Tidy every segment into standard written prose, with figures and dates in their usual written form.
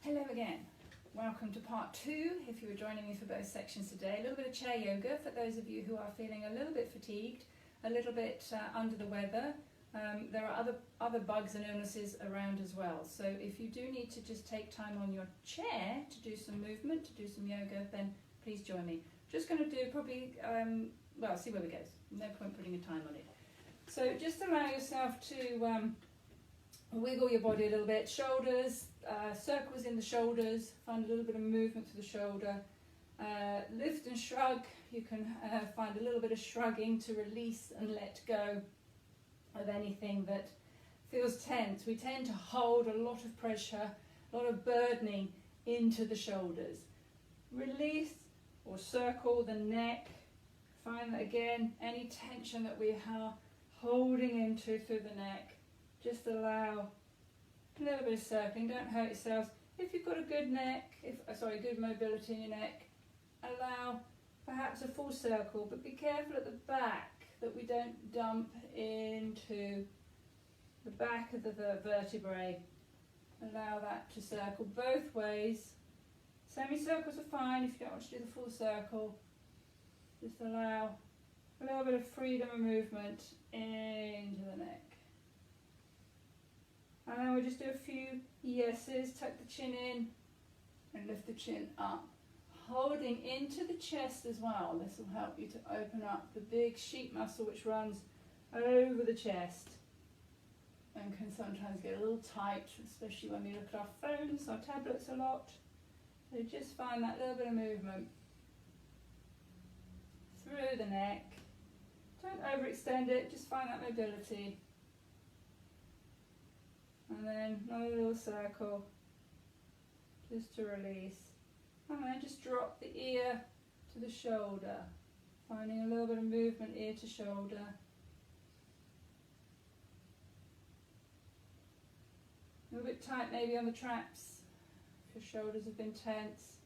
Hello again. Welcome to part 2 if you were joining me for both sections today. A little bit of chair yoga for those of you who are feeling a little bit fatigued, a little bit under the weather. There are other bugs and illnesses around as well. So if you do need to just take time on your chair to do some movement, to do some yoga, then please join me. Just going to do probably, well, see where we go. No point putting a time on it. So just allow yourself to wiggle your body a little bit. Shoulders, circles in the shoulders, find a little bit of movement through the shoulder. Lift and shrug, you can find a little bit of shrugging to release and let go of anything that feels tense. We tend to hold a lot of pressure, a lot of burdening into the shoulders. Release or circle the neck. Find that again, any tension that we are holding into through the neck, just allow a little bit of circling. Don't hurt yourselves. If you've got a good neck, good mobility in your neck, allow perhaps a full circle, but be careful at the back that we don't dump into the back of the vertebrae. Allow that to circle both ways. Semicircles are fine if you don't want to do the full circle. Just allow a little bit of freedom and movement into the neck. And then we'll just do a few yeses. Tuck the chin in and lift the chin up. Holding into the chest as well. This will help you to open up the big sheep muscle which runs over the chest and can sometimes get a little tight, especially when we look at our phones, our tablets a lot. So just find that little bit of movement through the neck. Don't overextend it, just find that mobility. And then another little circle, just to release. And then just drop the ear to the shoulder, finding a little bit of movement ear to shoulder. A little bit tight maybe on the traps, if your shoulders have been tense.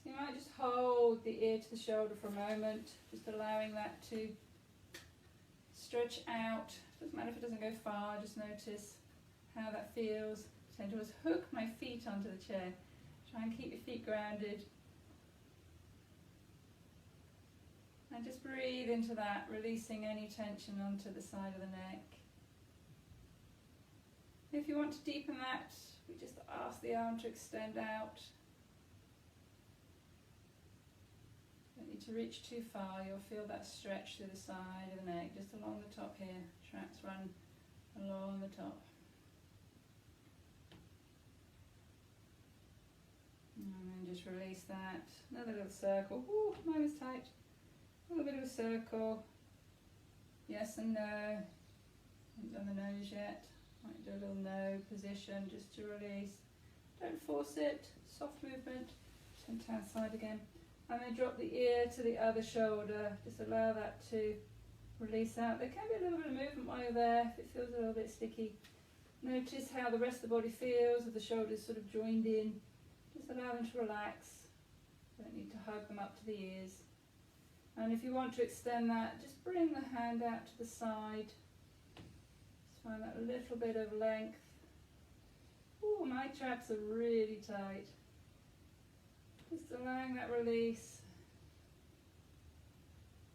So you might just hold the ear to the shoulder for a moment, just allowing that to stretch out. Doesn't matter if it doesn't go far, just notice how that feels. I tend to always hook my feet onto the chair. Try and keep your feet grounded. And just breathe into that, releasing any tension onto the side of the neck. If you want to deepen that, we just ask the arm to extend out. Don't need to reach too far, you'll feel that stretch through the side of the neck, just along the top here. Traps run along the top. And then just release that. Another little circle. Ooh, mine was tight. A little bit of a circle. Yes and no. Haven't done the nose yet. Might do a little no position just to release. Don't force it. Soft movement. Turn to the side again. And then drop the ear to the other shoulder. Just allow that to release out. There can be a little bit of movement while you're there if it feels a little bit sticky. Notice how the rest of the body feels, if the shoulders sort of joined in. Just allow them to relax. Don't need to hug them up to the ears. And if you want to extend that, just bring the hand out to the side. Just find that little bit of length. Ooh, my traps are really tight. Just allowing that release.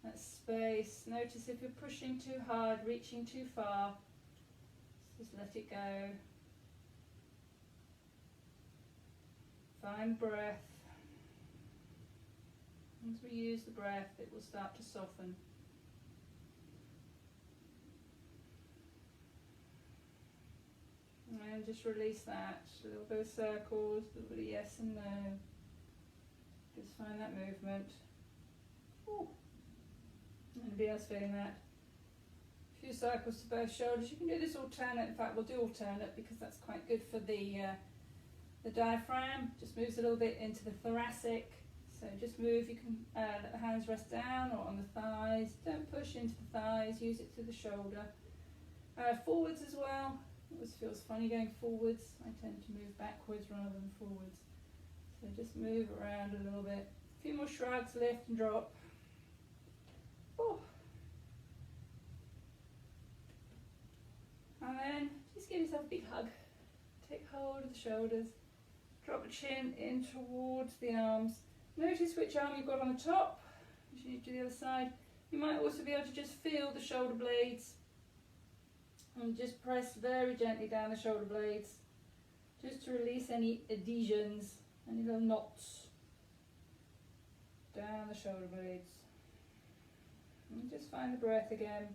That space. Notice if you're pushing too hard, reaching too far, just let it go. Find breath. As we use the breath, it will start to soften. And just release that. A little bit of circles, a little bit of yes and no. Just find that movement. Ooh. Anybody else feeling that? A few circles to both shoulders. You can do this alternate. In fact, we'll do alternate because that's quite good for the diaphragm. Just moves a little bit into the thoracic. So just move. You can let the hands rest down or on the thighs. Don't push into the thighs. Use it through the shoulder. Forwards as well. It always feels funny going forwards. I tend to move backwards rather than forwards. So just move around a little bit. A few more shrugs, lift and drop. Oh. And then just give yourself a big hug. Take hold of the shoulders. Drop the chin in towards the arms. Notice which arm you've got on the top as you do the other side. You might also be able to just feel the shoulder blades and just press very gently down the shoulder blades just to release any adhesions, any little knots down the shoulder blades. And just find the breath again.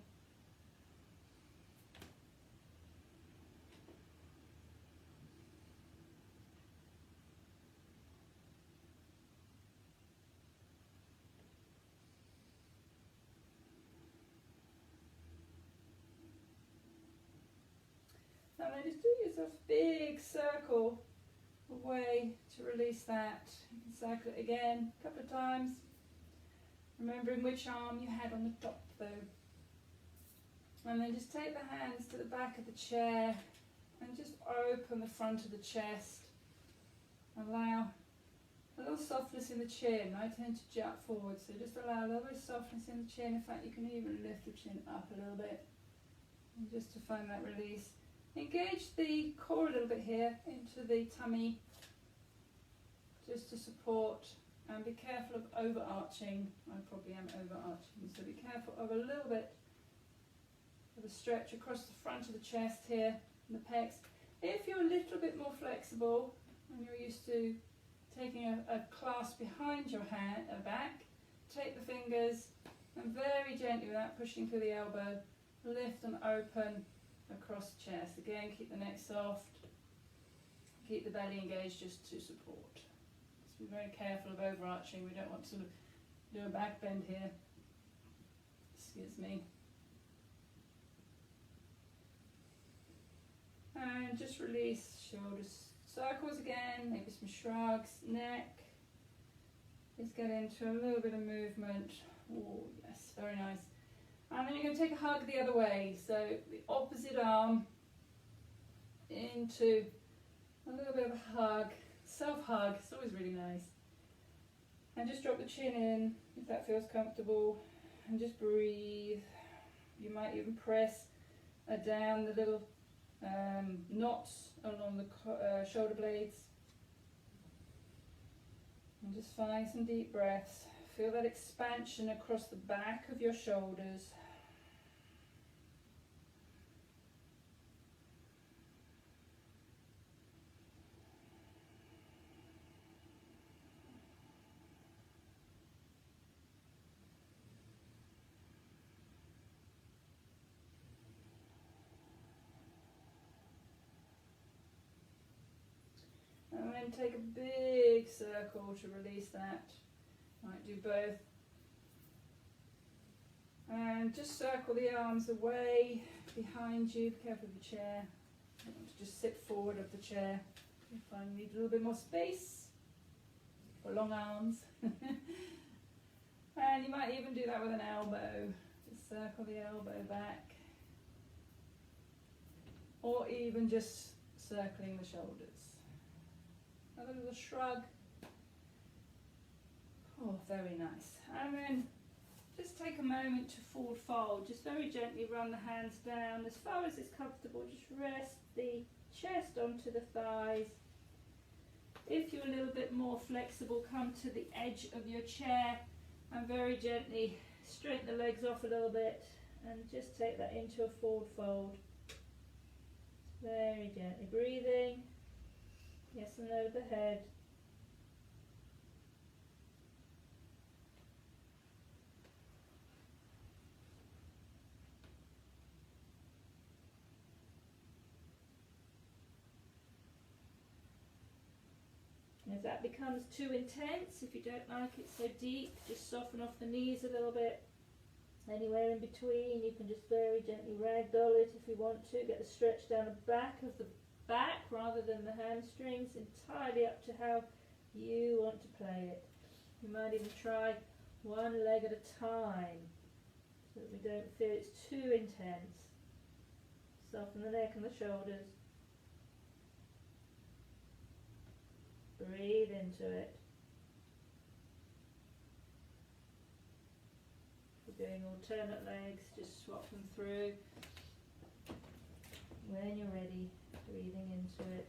And then just do yourself a big circle away to release that. You can cycle it again a couple of times, remembering which arm you had on the top though. And then just take the hands to the back of the chair and just open the front of the chest. Allow a little softness in the chin. I tend to jut forward, so just allow a little bit of softness in the chin. In fact, you can even lift the chin up a little bit, and just to find that release. Engage the core a little bit here into the tummy, just to support, and be careful of overarching. I probably am overarching, so be careful of a little bit of a stretch across the front of the chest here, and the pecs. If you're a little bit more flexible and you're used to taking a clasp behind your hand, back, take the fingers and very gently, without pushing through the elbow, lift them open across the chest. Again, keep the neck soft, keep the belly engaged just to support. Just be very careful of overarching. We don't want to sort of do a back bend here. Excuse me. And just release, shoulders, circles again, maybe some shrugs, neck. Let's get into a little bit of movement. Oh yes, very nice. And then you're going to take a hug the other way, so the opposite arm into a little bit of a hug, self-hug, it's always really nice. And just drop the chin in if that feels comfortable, and just breathe. You might even press down the little knots along the shoulder blades. And just find some deep breaths. Feel that expansion across the back of your shoulders. And then take a big circle to release that. Might do both. And just circle the arms away behind you. Be careful of the chair. You want to just sit forward of the chair. You find you need a little bit more space for long arms. And you might even do that with an elbow. Just circle the elbow back. Or even just circling the shoulders. Another little shrug. Oh, very nice. And then just take a moment to forward fold. Just very gently run the hands down as far as it's comfortable. Just rest the chest onto the thighs. If you're a little bit more flexible, come to the edge of your chair and very gently straighten the legs off a little bit and just take that into a forward fold. Very gently breathing. Yes and no the head. And if that becomes too intense, if you don't like it so deep, just soften off the knees a little bit. Anywhere in between, you can just very gently ragdoll it if you want to. Get the stretch down the back of the back rather than the hamstrings, entirely up to how you want to play it. You might even try one leg at a time so that we don't feel it's too intense. Soften the neck and the shoulders. Breathe into it. If you're doing alternate legs, just swap them through. When you're ready, breathing into it.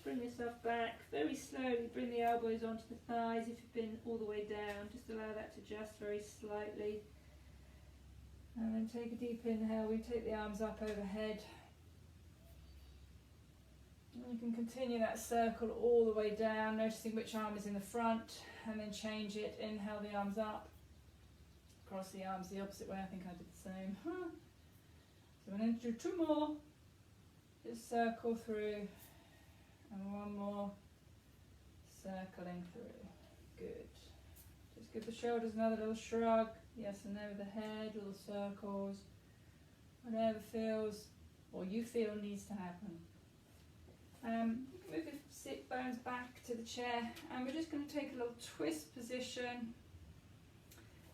bring yourself back. Very slowly bring the elbows onto the thighs if you've been all the way down. Just allow that to adjust very slightly. And then take a deep inhale. We take the arms up overhead. And you can continue that circle all the way down, noticing which arm is in the front, and then change it. Inhale the arms up. Cross the arms the opposite way. I think I did the same. So we're going to do 2 more. Just circle through. And 1 more. Circling through. Good. Just give the shoulders another little shrug. Yes and no with the head, little circles. Whatever feels or you feel needs to happen. You can move your sit bones back to the chair, and we're just going to take a little twist position.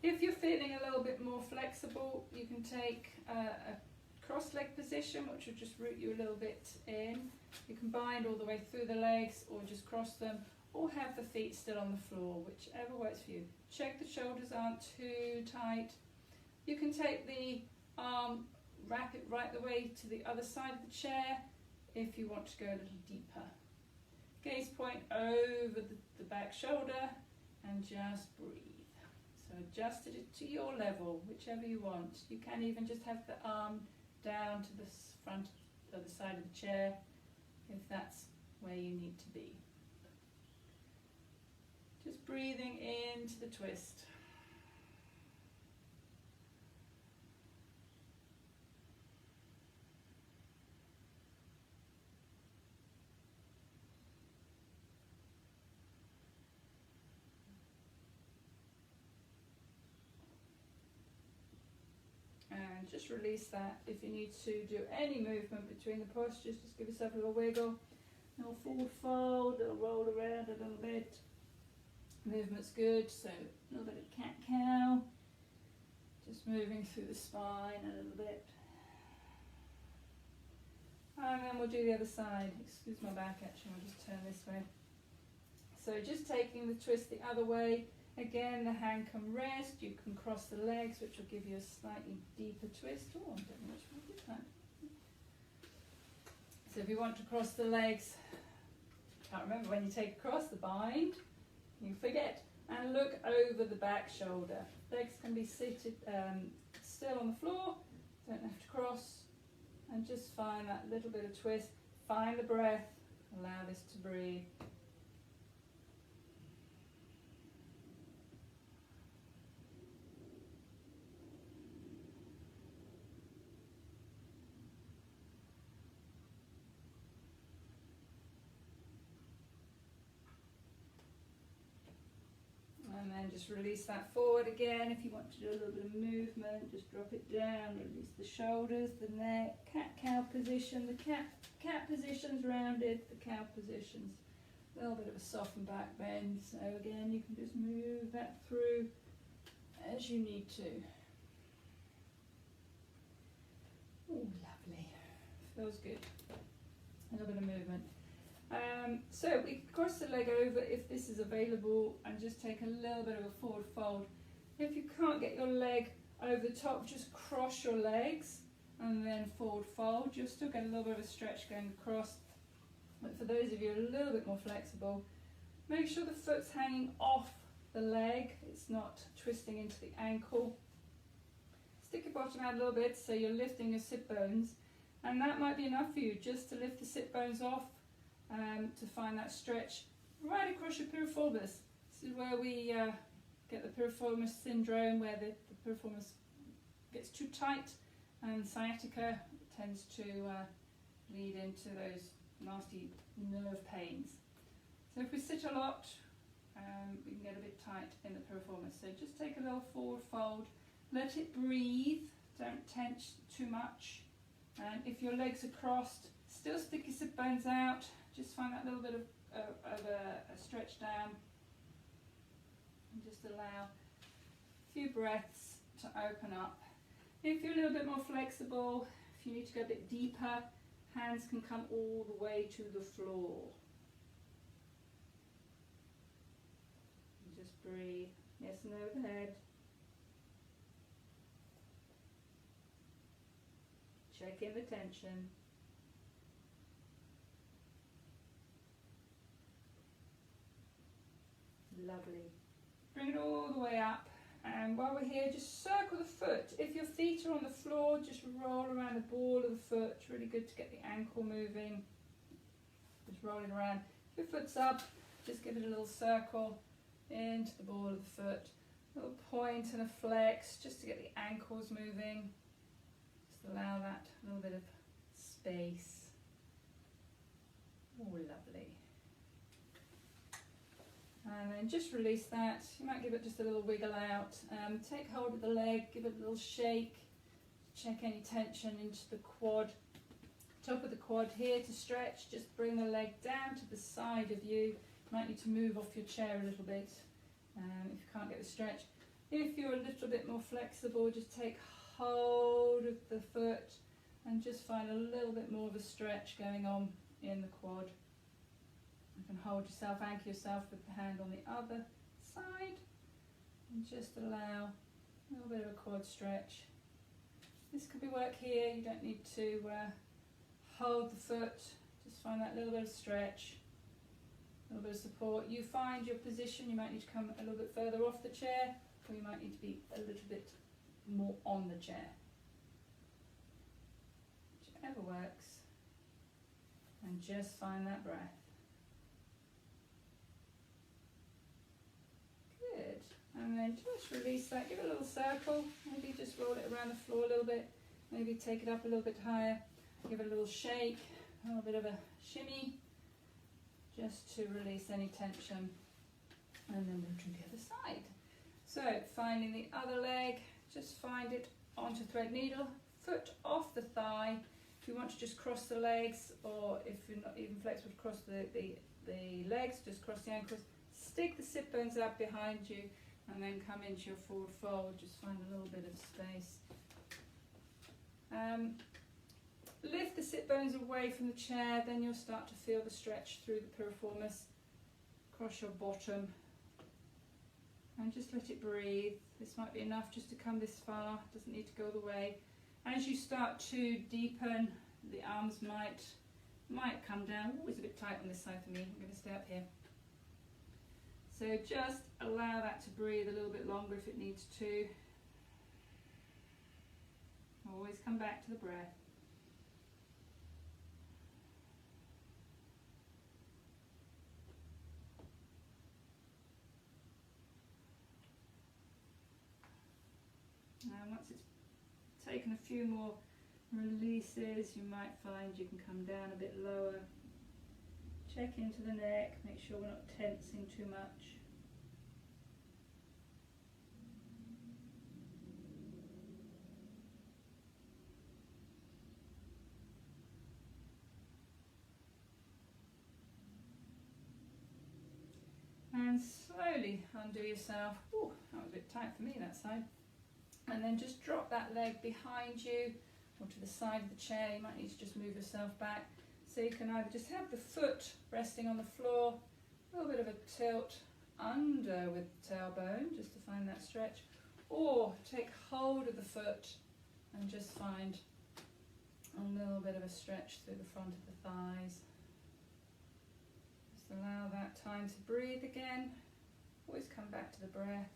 If you're feeling a little bit more flexible, you can take a cross-leg position, which will just root you a little bit in. You can bind all the way through the legs, or just cross them, or have the feet still on the floor, whichever works for you. Check the shoulders aren't too tight. You can take the arm, wrap it right the way to the other side of the chair if you want to go a little deeper. Gaze point over the back shoulder and just breathe. So adjust it to your level, whichever you want. You can even just have the arm down to the front of the side of the chair if that's where you need to be. Just breathing into the twist. And just release that. If you need to do any movement between the postures, just give yourself a little wiggle. A little forward fold, a little roll around a little bit. Movement's good, so a little bit of cat-cow. Just moving through the spine a little bit. And then we'll do the other side. Excuse my back, actually, I'll just turn this way. So just taking the twist the other way. Again, the hand can rest. You can cross the legs, which will give you a slightly deeper twist. Oh, I don't know which one I did that. So if you want to cross the legs, can't remember when you take across the bind, you forget. And look over the back shoulder. Legs can be seated still on the floor. Don't have to cross. And just find that little bit of twist. Find the breath. Allow this to breathe. And then just release that forward again. If you want to do a little bit of movement, just drop it down, release the shoulders, the neck, cat-cow position. The cat position's rounded, the cow position's a little bit of a softened back bend. So again, you can just move that through as you need to. Oh, lovely. Feels good. A little bit of movement. So we can cross the leg over if this is available and just take a little bit of a forward fold. If you can't get your leg over the top, just cross your legs and then forward fold. You'll still get a little bit of a stretch going across. But for those of you a little bit more flexible, make sure the foot's hanging off the leg. It's not twisting into the ankle. Stick your bottom out a little bit so you're lifting your sit bones. And that might be enough for you just to lift the sit bones off. To find that stretch right across your piriformis. This is where we get the piriformis syndrome, where the piriformis gets too tight, and sciatica tends to lead into those nasty nerve pains. So if we sit a lot, we can get a bit tight in the piriformis. So just take a little forward fold, let it breathe, don't tense too much. And if your legs are crossed, still stick your sit bones out. Just find that little bit of a stretch down and just allow a few breaths to open up. If you're a little bit more flexible, if you need to go a bit deeper, hands can come all the way to the floor. And just breathe, yes and overhead. Check in the tension. Lovely. Bring it all the way up, and while we're here, just circle the foot. If your feet are on the floor, just roll around the ball of the foot. It's really good to get the ankle moving. Just roll it around. If your foot's up, just give it a little circle into the ball of the foot. A little point and a flex, just to get the ankles moving. Just allow that little bit of space. Oh, lovely. And then just release that. You might give it just a little wiggle out. Take hold of the leg, give it a little shake. Check any tension into the quad. Top of the quad here to stretch. Just bring the leg down to the side of you. You might need to move off your chair a little bit if you can't get the stretch. If you're a little bit more flexible, just take hold of the foot and just find a little bit more of a stretch going on in the quad. You can hold yourself, anchor yourself with the hand on the other side, and just allow a little bit of a quad stretch. This could be work here. You don't need to hold the foot. Just find that little bit of stretch, a little bit of support. You find your position. You might need to come a little bit further off the chair, or you might need to be a little bit more on the chair. Whichever works. And just find that breath. Good. And then just release that. Give it a little circle. Maybe just roll it around the floor a little bit. Maybe take it up a little bit higher. Give it a little shake. A little bit of a shimmy. Just to release any tension. And then we'll do the other side. So finding the other leg. Just find it onto thread needle. Foot off the thigh. If you want to just cross the legs, or if you're not even flexible to cross the legs, just cross the ankles. Stick the sit bones out behind you, and then come into your forward fold. Just find a little bit of space. Lift the sit bones away from the chair, then you'll start to feel the stretch through the piriformis, across your bottom. And just let it breathe. This might be enough just to come this far, doesn't need to go all the way. As you start to deepen, the arms might come down. Always a bit tight on this side for me. I'm going to stay up here. So just allow that to breathe a little bit longer if it needs to. Always come back to the breath. And once it's taken a few more releases, you might find you can come down a bit lower. Check into the neck, make sure we're not tensing too much. And slowly undo yourself. Ooh, that was a bit tight for me, that side. And then just drop that leg behind you or to the side of the chair. You might need to just move yourself back. So you can either just have the foot resting on the floor, a little bit of a tilt under with the tailbone just to find that stretch, or take hold of the foot and just find a little bit of a stretch through the front of the thighs. Just allow that time to breathe again. Always come back to the breath.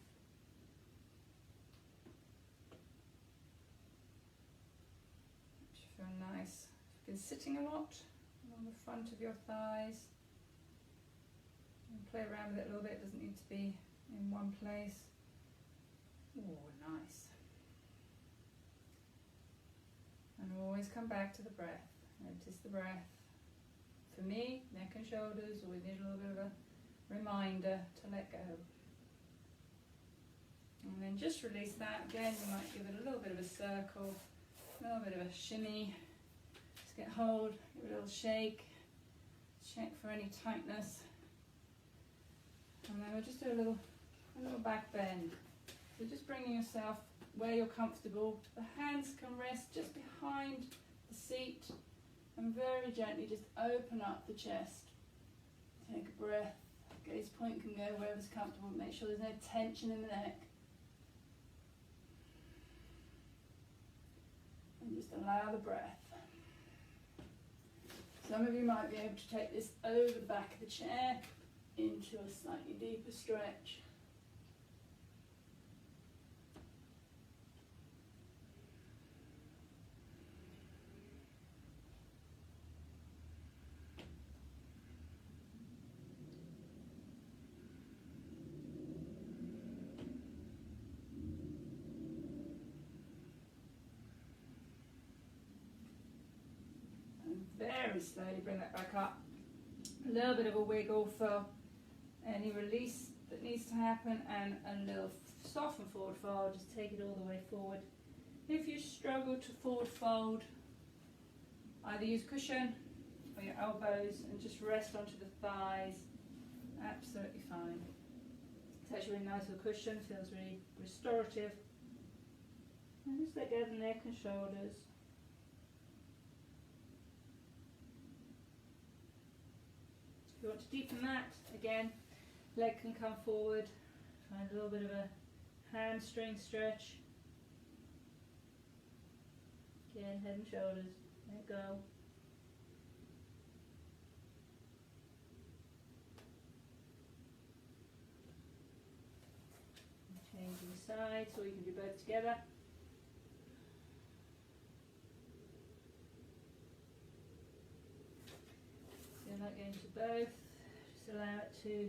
Feel nice. If you've been sitting a lot on the front of your thighs, and play around with it a little bit. It doesn't need to be in one place. Oh, nice. And always come back to the breath. Notice the breath. For me, neck and shoulders always need a little bit of a reminder to let go. And then just release that. Again, you might give it a little bit of a circle. A little bit of a shimmy. Just get hold, give it a little shake. Check for any tightness. And then we'll just do a little back bend. So just bringing yourself where you're comfortable. The hands can rest just behind the seat. And very gently just open up the chest. Take a breath. Gaze point can go wherever's comfortable. Make sure there's no tension in the neck. And just allow the breath. Some of you might be able to take this over the back of the chair. into a slightly deeper stretch. Very slowly bring that back up. A little bit of a wiggle for any release that needs to happen, and a little soften forward fold. Just take it all the way forward. If you struggle to forward fold, either use cushion or your elbows and just rest onto the thighs. Absolutely fine. It's actually really nice with a cushion, feels really restorative. And just let go of the neck and shoulders. If you want to deepen that, again, leg can come forward. Find a little bit of a hamstring stretch. Again, head and shoulders. Let go. Changing sides, or you can do both together. So you're not going to both. Just allow it to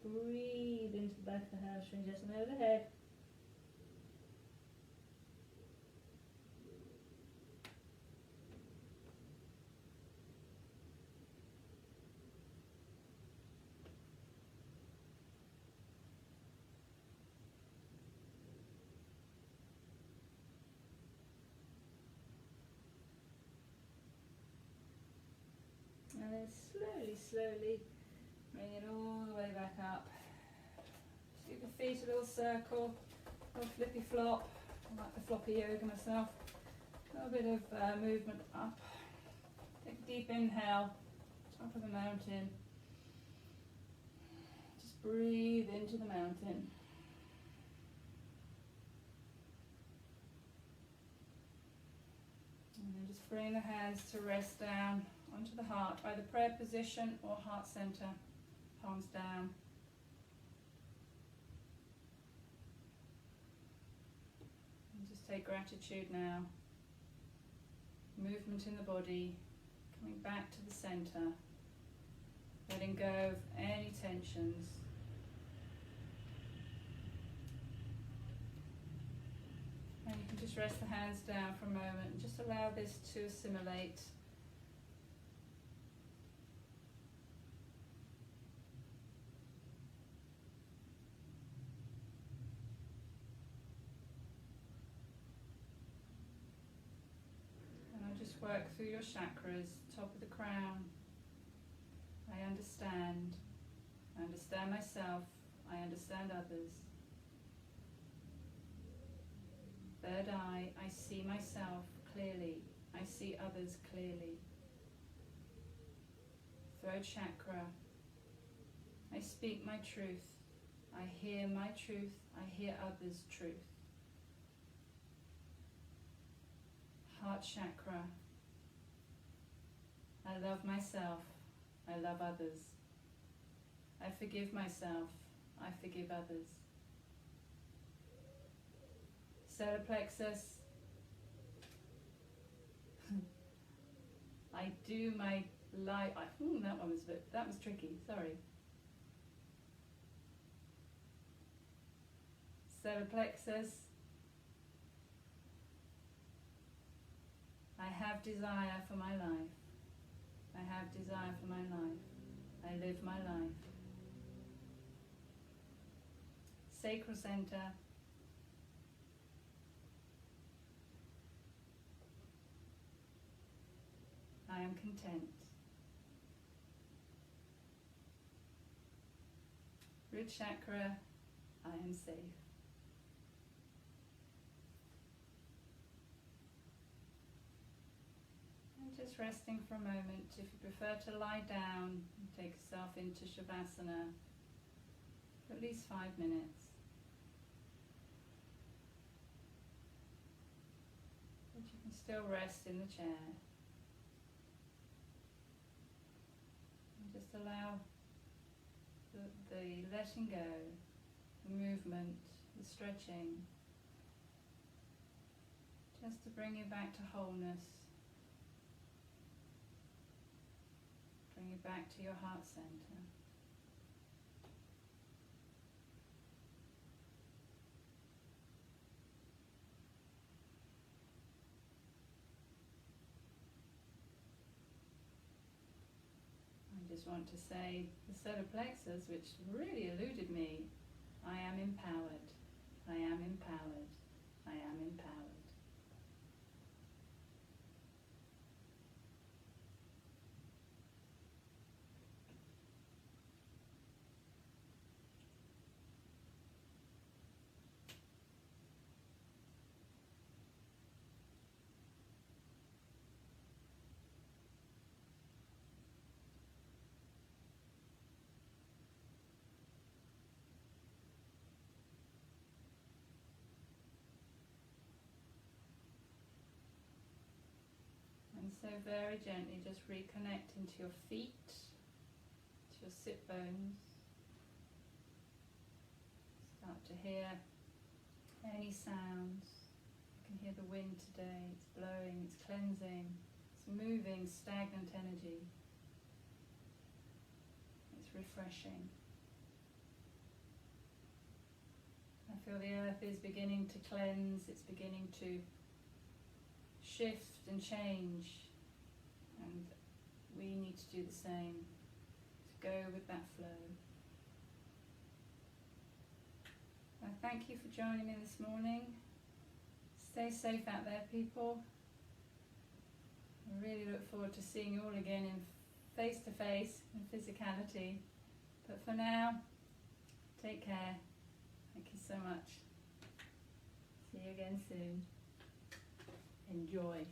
breathe into the back of the hamstring, just and over the head. And then slowly, slowly bring it all the way back up. Just give the feet a little circle, a little flippy flop. I like the floppy yoga myself. A little bit of movement up. Take a deep inhale, top of the mountain. Just breathe into the mountain. And then just bring the hands to rest down onto the heart, either prayer position or heart center, palms down. And just take gratitude now. Movement in the body, coming back to the center, letting go of any tensions. And you can just rest the hands down for a moment and just allow this to assimilate. Work through your chakras, top of the crown. I understand myself, I understand others. Third eye, I see myself clearly, I see others clearly. Throat chakra, I speak my truth, I hear my truth, I hear others' truth. Heart chakra, I love myself, I love others. I forgive myself, I forgive others. Solar plexus, I do my life. That was tricky, sorry. Solar plexus, I have desire for my life. I have desire for my life. I live my life. Sacral center. I am content. Root chakra. I am safe. Just resting for a moment. If you prefer to lie down, take yourself into Shavasana for at least 5 minutes. But you can still rest in the chair. And just allow the letting go, the movement, the stretching, just to bring you back to wholeness, bring you back to your heart center. I just want to say the solar plexus, which really eluded me. I am empowered. I am empowered. I am empowered. And so very gently just reconnect into your feet, to your sit bones. Start to hear any sounds. You can hear the wind today. It's blowing, it's cleansing, it's moving stagnant energy. It's refreshing. I feel the earth is beginning to cleanse, it's beginning to shift and change, and we need to do the same, to go with that flow. I thank you for joining me this morning. Stay safe out there, people. I really look forward to seeing you all again in face-to-face and physicality. But for now, take care. Thank you so much. See you again soon. Enjoy.